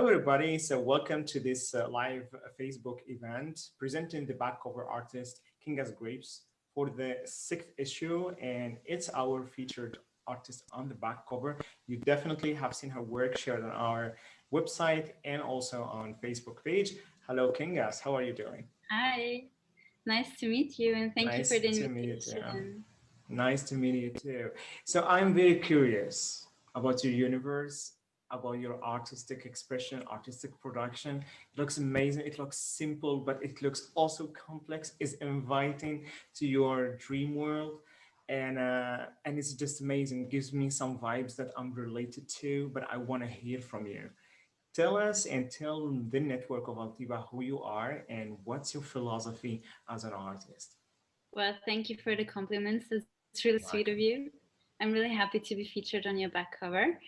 Hello, everybody. So, welcome to this live Facebook event presenting the back cover artist Kingas Grapes for the sixth issue, and it's our featured artist on the back cover. You definitely have seen her work shared on our website and also on Facebook page. Hello, Kingas. How are you doing? Hi, nice to meet you and thank you for Nice the to meet you too. invitation. Nice to meet you too. So I'm very curious about your universe, about your artistic expression, artistic production. It looks amazing. It looks simple, but it looks also complex. It's inviting to your dream world, and it's just amazing. It gives me some vibes that I'm related to, but I want to hear from you. Tell us and tell the network of Altiba who you are and what's your philosophy as an artist. Well, thank you for the compliments. It's really sweet of Welcome. you. I'm really happy to be featured on your back cover.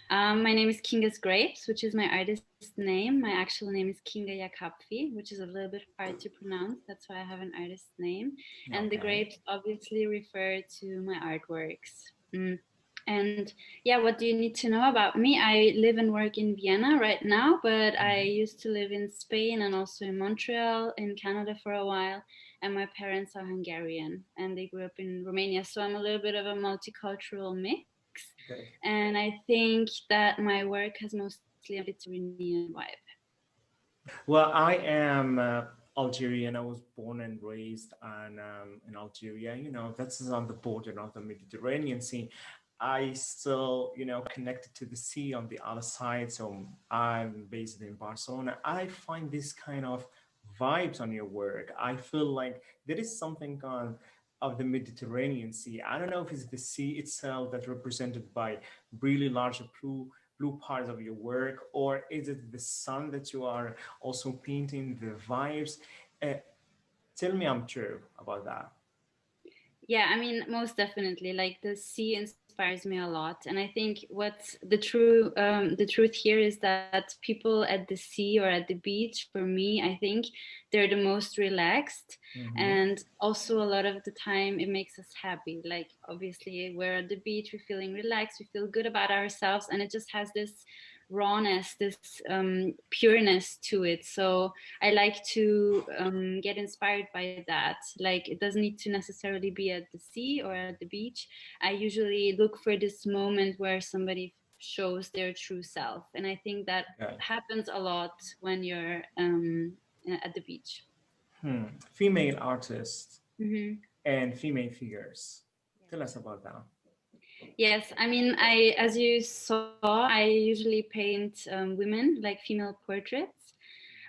My name is Kingas Grapes, which is my artist name. My actual name is Kinga Jakabffy, which is a little bit hard to pronounce. That's why I have an artist name. And the Okay. grapes obviously refer to my artworks. And yeah, what do you need to know about me? I live and work in Vienna right now, but I Mhm. used to live in Spain and also in Montreal, in Canada for a while. And my parents are Hungarian and they grew up in Romania. So I'm a little bit of a multicultural mix. Good. And I think that my work has mostly a Mediterranean vibe. Well, I am Algerian. I was born and raised in Algeria. That's on the border of the Mediterranean Sea. I still, connected to the sea on the other side. So I'm based in Barcelona. I find this kind of vibes on your work. I feel like there is something on of the Mediterranean Sea. I don't know if it's the sea itself that's represented by really large blue parts of your work, or is it the sun that you are also painting, the vibes? Uh, Tell me I'm true about that. Yeah, I mean, most definitely. Like the sea inspires me a lot, and I think what's the truth here is that people at the sea or at the beach, for me, I think they're the most relaxed, Mm-hmm. and also a lot of the time it makes us happy. Like obviously, we're at the beach, we're feeling relaxed, we feel good about ourselves, and it just has this rawness, this pureness to it. So I like to get inspired by that. Like it doesn't need to necessarily be at the sea or at the beach. I usually look for this moment where somebody shows their true self. And I think that Okay. happens a lot when you're at the beach. Female artists Hmm. and female figures. Tell us about that. Yes, I mean, as you saw, I usually paint women, like female portraits.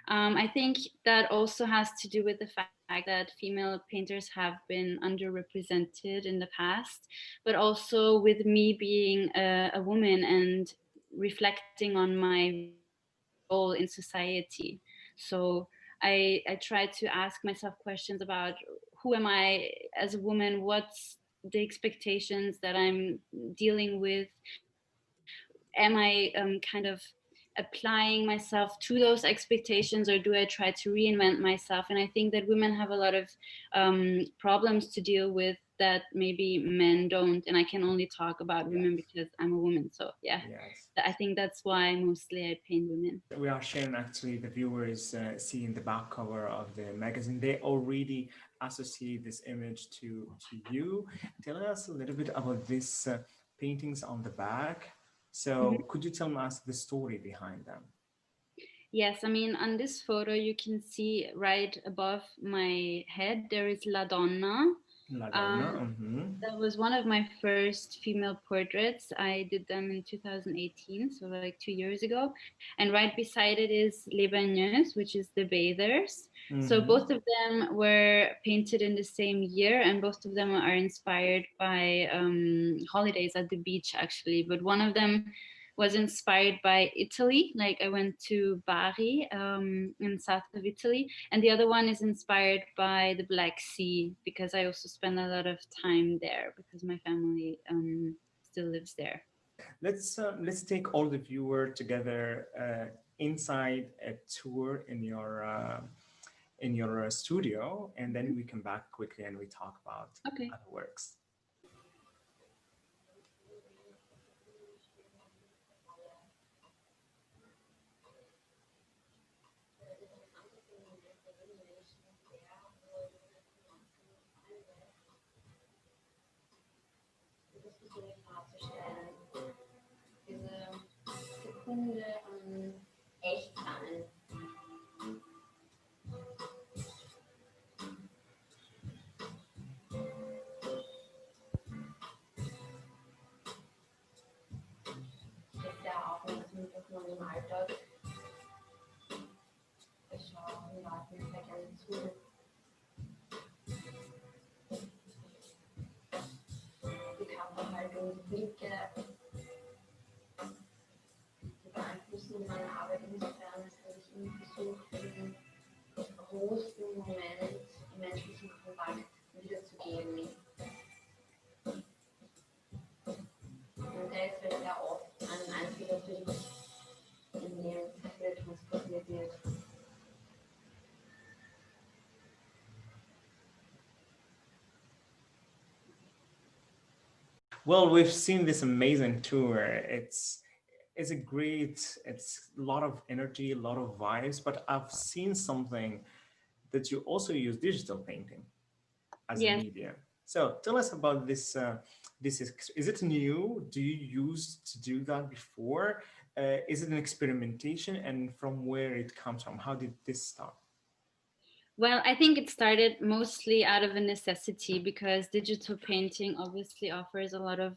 I think that also has to do with the fact that female painters have been underrepresented in the past, but also with me being a woman and reflecting on my role in society. So I try to ask myself questions about who am I as a woman, what's the expectations that I'm dealing with, am I kind of applying myself to those expectations, or do I try to reinvent myself? And I think that women have a lot of problems to deal with that maybe men don't. And I can only talk about women Yes. because I'm a woman. So yeah, Yes. I think that's why mostly I paint women. We are sharing actually the viewers seeing the back cover of the magazine. They already associate this image to you. Tell us a little bit about these paintings on the back. So could you tell us the story behind them? Yes, I mean, on this photo, you can see right above my head, there is La Donna. La Donna. Um, Mm-hmm. that was one of my first female portraits. I did them in 2018, so like 2 years ago. And right beside it is Les Baigneuses, which is the bathers. So Mm-hmm. both of them were painted in the same year, and both of them are inspired by holidays at the beach, actually. But one of them was inspired by Italy. Like I went to Bari in south of Italy, and the other one is inspired by the Black Sea because I also spend a lot of time there because my family still lives there. Let's take all the viewer together inside a tour in your studio, and then we come back quickly and we talk about Okay. other works. direkt darzustellen. Diese Sekunde an Echtsein. Ich bin sehr aufmerksam, dass man im Alltag beschaut und Leuten sehr gerne zu. Die Körperhaltung, die Blicke, die beeinflussen meine Arbeit insofern, dass ich immer versuche, den großen Moment im menschlichen Kontakt wiederzugeben. Und der ist halt sehr oft ein einziger Film, in dem viel transportiert wird. Well, we've seen this amazing tour. It's a great, it's a lot of energy, a lot of vibes, but I've seen something that you also use digital painting as a Yes. media. So tell us about this. This is it new? Do you used to do that before? Is it an experimentation, and from where it comes from? How did this start? Well, I think it started mostly out of a necessity because digital painting obviously offers a lot of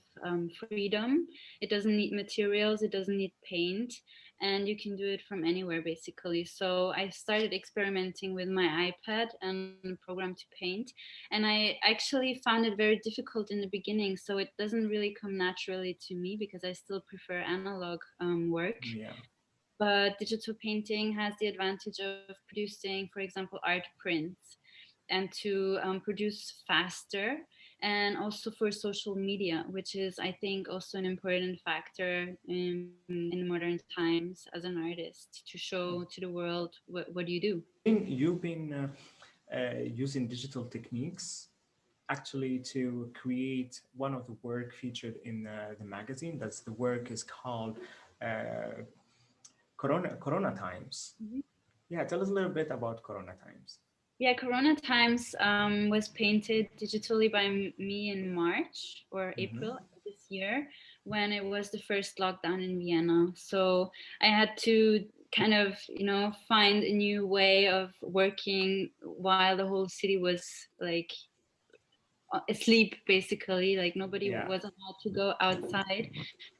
freedom. It doesn't need materials, it doesn't need paint, and you can do it from anywhere basically. So I started experimenting with my iPad and a program to paint, and I actually found it very difficult in the beginning. So it doesn't really come naturally to me because I still prefer analog work. Yeah. But digital painting has the advantage of producing, for example, art prints and to produce faster, and also for social media, which is, I think, also an important factor in modern times as an artist to show to the world what you do. You've been using digital techniques actually to create one of the work featured in the magazine. That's the work is called uh, Corona Times. Mhm. Yeah, tell us a little bit about Corona Times. Yeah, Corona Times was painted digitally by me in March or Mm-hmm. April this year when it was the first lockdown in Vienna. So I had to kind of, find a new way of working while the whole city was like asleep basically, like nobody Yeah. was allowed to go outside.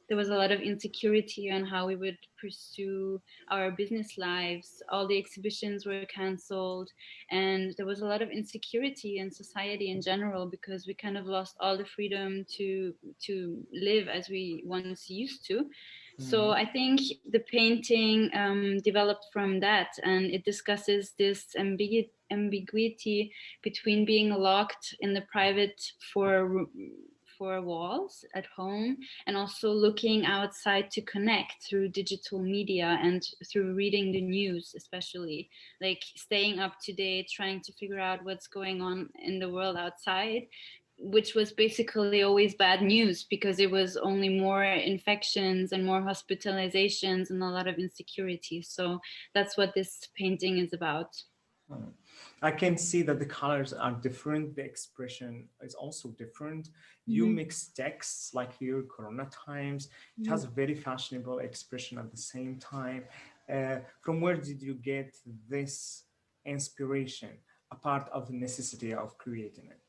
There was a lot of insecurity on how we would pursue our business lives. All the exhibitions were cancelled, and there was a lot of insecurity in society in general because we kind of lost all the freedom to live as we once used to. So Mm-hmm. I think the painting developed from that, and it discusses this ambiguity between being locked in the private four walls at home and also looking outside to connect through digital media and through reading the news, especially like staying up to date, trying to figure out what's going on in the world outside, which was basically always bad news because it was only more infections and more hospitalizations and a lot of insecurity. So that's what this painting is about. Hmm. I can see that the colors are different. The expression is also different. You Mhm. mix texts like here, Corona Times. It Mhm. has a very fashionable expression at the same time. From where did you get this inspiration, apart of the necessity of creating it?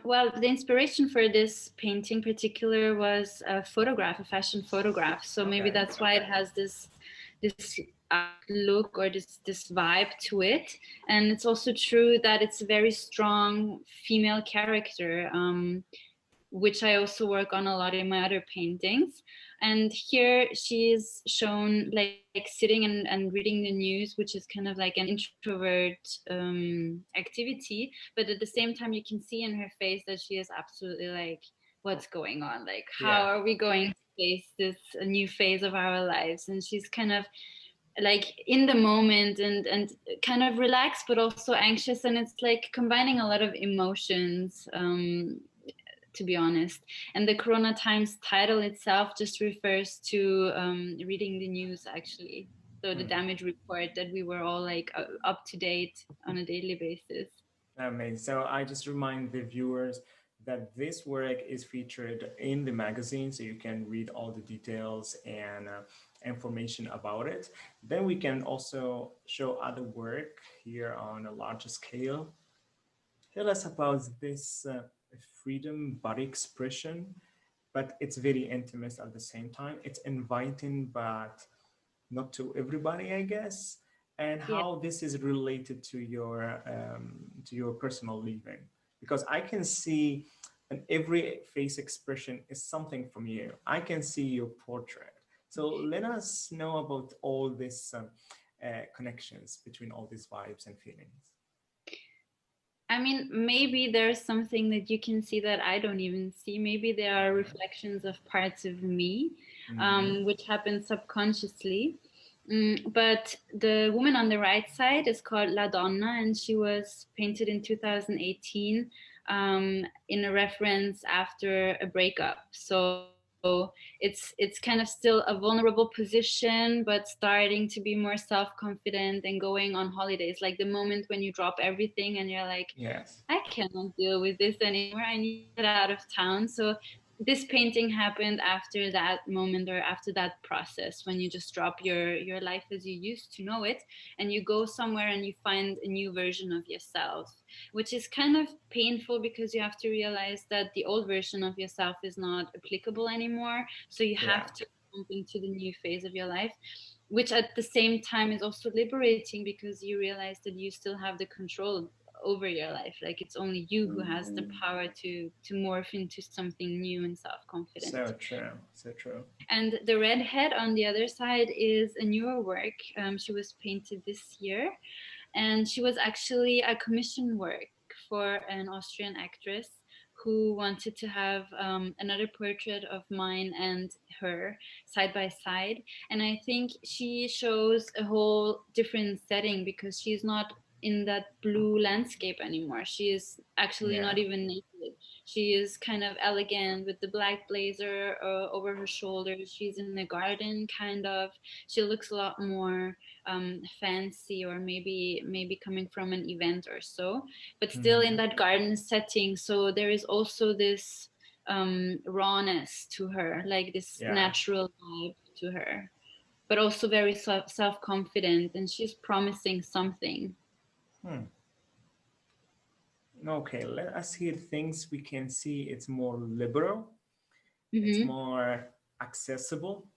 Well, the inspiration for this painting particular was a photograph, a fashion photograph. So maybe Okay. that's why it has this look or this vibe to it. And it's also true that it's a very strong female character. Which I also work on a lot in my other paintings. And here she is shown like sitting and reading the news, which is kind of like an introvert activity. But at the same time, you can see in her face that she is absolutely like, what's going on? Like, how Yeah. are we going to face this new phase of our lives? And she's kind of like in the moment and kind of relaxed but also anxious, and it's like combining a lot of emotions, to be honest. And the Corona Times title itself just refers to reading the news, actually. So the Hmm. damage report that we were all like up to date on a daily basis. Amazing. So I just remind the viewers that this work is featured in the magazine, so you can read all the details and information about it. Then we can also show other work here on a larger scale. Tell us about this freedom body expression, but it's very intimate at the same time. It's inviting, but not to everybody, I guess. And Yeah. how this is related to your personal living, because I can see, and every face expression is something from you. I can see your portrait. So let us know about all these connections between all these vibes and feelings. I mean, maybe there's something that you can see that I don't even see. Maybe there are Uh-huh. reflections of parts of me, Mm-hmm. which happen subconsciously. But the woman on the right side is called La Donna, and she was painted in 2018 in a reference after a breakup. So it's kind of still a vulnerable position, but starting to be more self-confident and going on holidays. Like the moment when you drop everything and you're like, Yes. I cannot deal with this anymore. I need to get out of town. So this painting happened after that moment or after that process when you just drop your life as you used to know it and you go somewhere and you find a new version of yourself, which is kind of painful because you have to realize that the old version of yourself is not applicable anymore. So you Yeah. have to jump into the new phase of your life, which at the same time is also liberating because you realize that you still have the control over your life. Like it's only you who has the power to morph into something new and self-confident. So true. So true. And the redhead on the other side is a newer work. She was painted this year, and she was actually a commission work for an Austrian actress who wanted to have another portrait of mine and her side by side. And I think she shows a whole different setting because she's not in that blue landscape anymore. She is actually Yeah. not even naked. She is kind of elegant with the black blazer over her shoulders. She's in a garden, kind of. She looks a lot more fancy, or maybe coming from an event or so, but still in Mm-hmm. that garden setting. So there is also this rawness to her, like this Yeah. natural vibe to her, but also very self-confident, and she's promising something. Hmm. Okay, let us hear things we can see. It's more liberal, it's Mm-hmm. more accessible,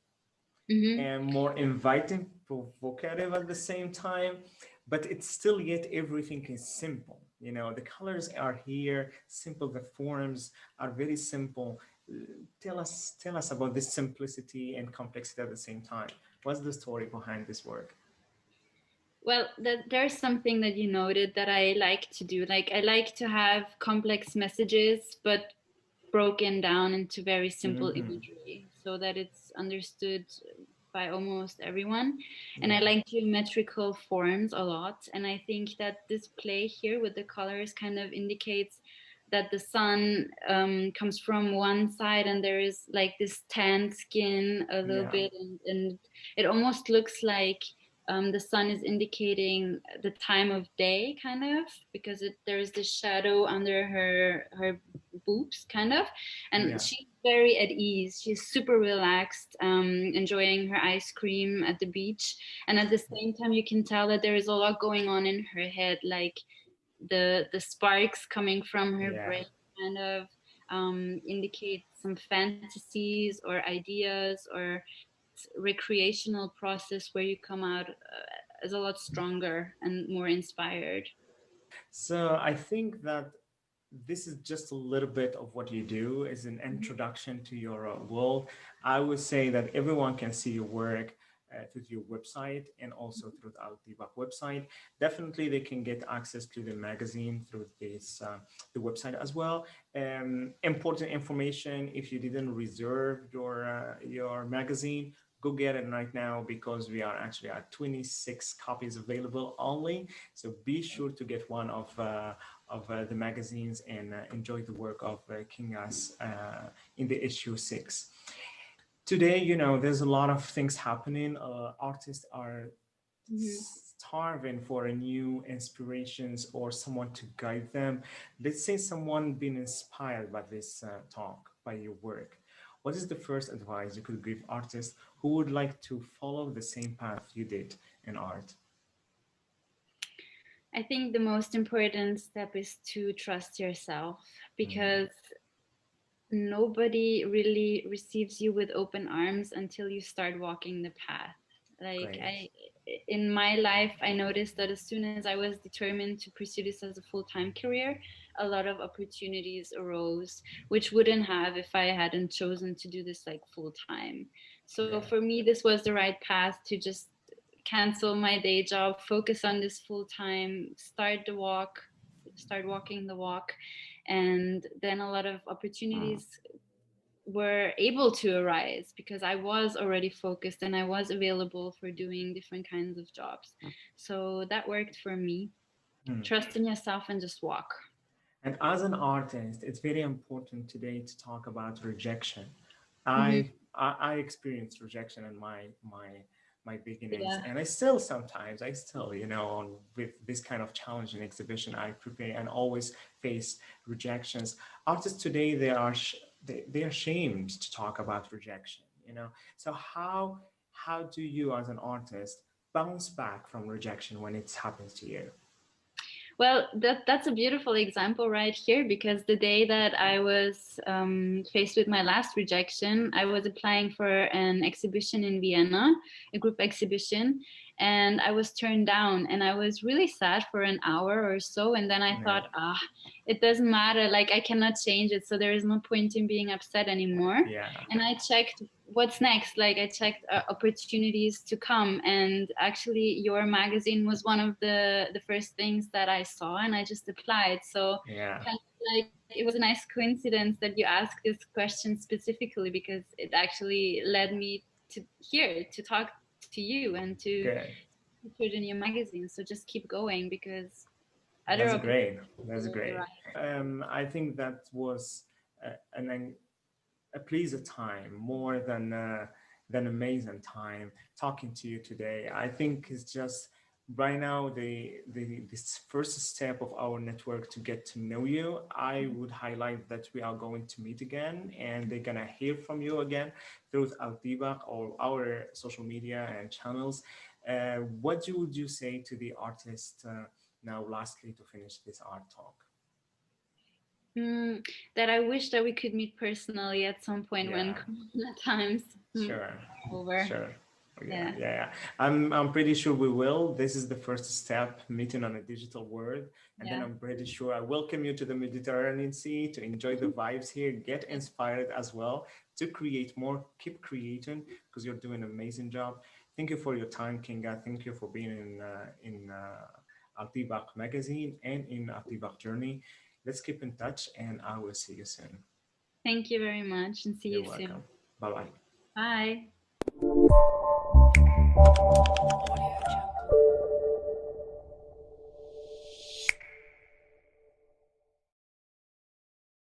Mm-hmm. and more inviting, provocative at the same time. But it's still yet everything is simple. You know, the colors are here, simple. The forms are very simple. Tell us about this simplicity and complexity at the same time. What's the story behind this work? Well, there's something that you noted that I like to do. Like, I like to have complex messages, but broken down into very simple Mm-hmm. imagery so that it's understood by almost everyone. And I Yeah, like geometrical forms a lot. And I think that this play here with the colors kind of indicates that the sun comes from one side and there is like this tanned skin a little yeah, bit, and it almost looks like the sun is indicating the time of day, kind of, because there's this shadow under her boobs, kind of, and yeah, she's very at ease. She's super relaxed, enjoying her ice cream at the beach, and at the same time, you can tell that there is a lot going on in her head, like the sparks coming from her yeah. brain, kind of indicate some fantasies or ideas or recreational process where you come out as a lot stronger and more inspired. So I think that this is just a little bit of what you do as an introduction to your world. I would say that everyone can see your work through your website and also through the Al-Tiba9 website. Definitely, they can get access to the magazine through this the website as well. Important information: if you didn't reserve your magazine, go get it right now because we are actually at 26 copies available only. So be sure to get one of the magazines and enjoy the work of Kingas in the issue 6. Today, you know, there's a lot of things happening. Artists are Mm-hmm. starving for a new inspirations or someone to guide them, let's say someone been inspired by this talk, by your work, what is the first advice you could give artists who would like to follow the same path you did in art? I think the most important step is to trust yourself, Mm, because nobody really receives you with open arms until you start walking the path. Like great. I in my life I noticed that as soon as I was determined to pursue this as a full-time career, a lot of opportunities arose which wouldn't have if I hadn't chosen to do this like full time. So Yeah. for me this was the right path to just cancel my day job, focus on this full time, start walking the walk. And then a lot of opportunities were able to arise because I was already focused and I was available for doing different kinds of jobs. So that worked for me. Mm. Trust in yourself and just walk. And as an artist, it's very important today to talk about rejection. Hmm. I experienced rejection in my beginnings, Yeah. and I still sometimes I still with this kind of challenging exhibition I prepare and always face rejections. Artists today they are ashamed to talk about rejection. So how do you as an artist bounce back from rejection when it happens to you? Well, that's a beautiful example right here, because the day that I was faced with my last rejection, I was applying for an exhibition in Vienna, a group exhibition, and I was turned down. And I was really sad for an hour or so. And then I Yeah, thought, it doesn't matter. Like, I cannot change it. So there is no point in being upset anymore. yeah, And I checked what's next. Like, I checked opportunities to come, and actually your magazine was one of the first things that I saw, and I just applied. So yeah. kind of like it was a nice coincidence that you asked this question specifically, because it actually led me to here to talk to you and to Good. feature in your magazine. So just keep going, because other That's opportunities great. That's will great. arise. I think that was a pleasant time, more than amazing time talking to you today. I think it's just right now the this first step of our network to get to know you. I would highlight that we are going to meet again, and they're gonna hear from you again through Al-Tiba or our social media and channels. What would you say to the artist now, lastly, to finish this art talk? Mm, that I wish that we could meet personally at some point when Yeah. Corona times Sure, over. sure. Yeah, Yeah. yeah, yeah. I'm pretty sure we will. This is the first step, meeting on a digital world, and then Yeah. I'm pretty sure I welcome you to the Mediterranean Sea to enjoy the vibes here, get inspired as well to create more, keep creating because you're doing an amazing job. Thank you for your time, Kinga. Thank you for being in Altibak magazine and in Altibak journey. Let's keep in touch, and I will see you soon. Thank you very much, and see You're you soon. welcome. Bye bye. Bye.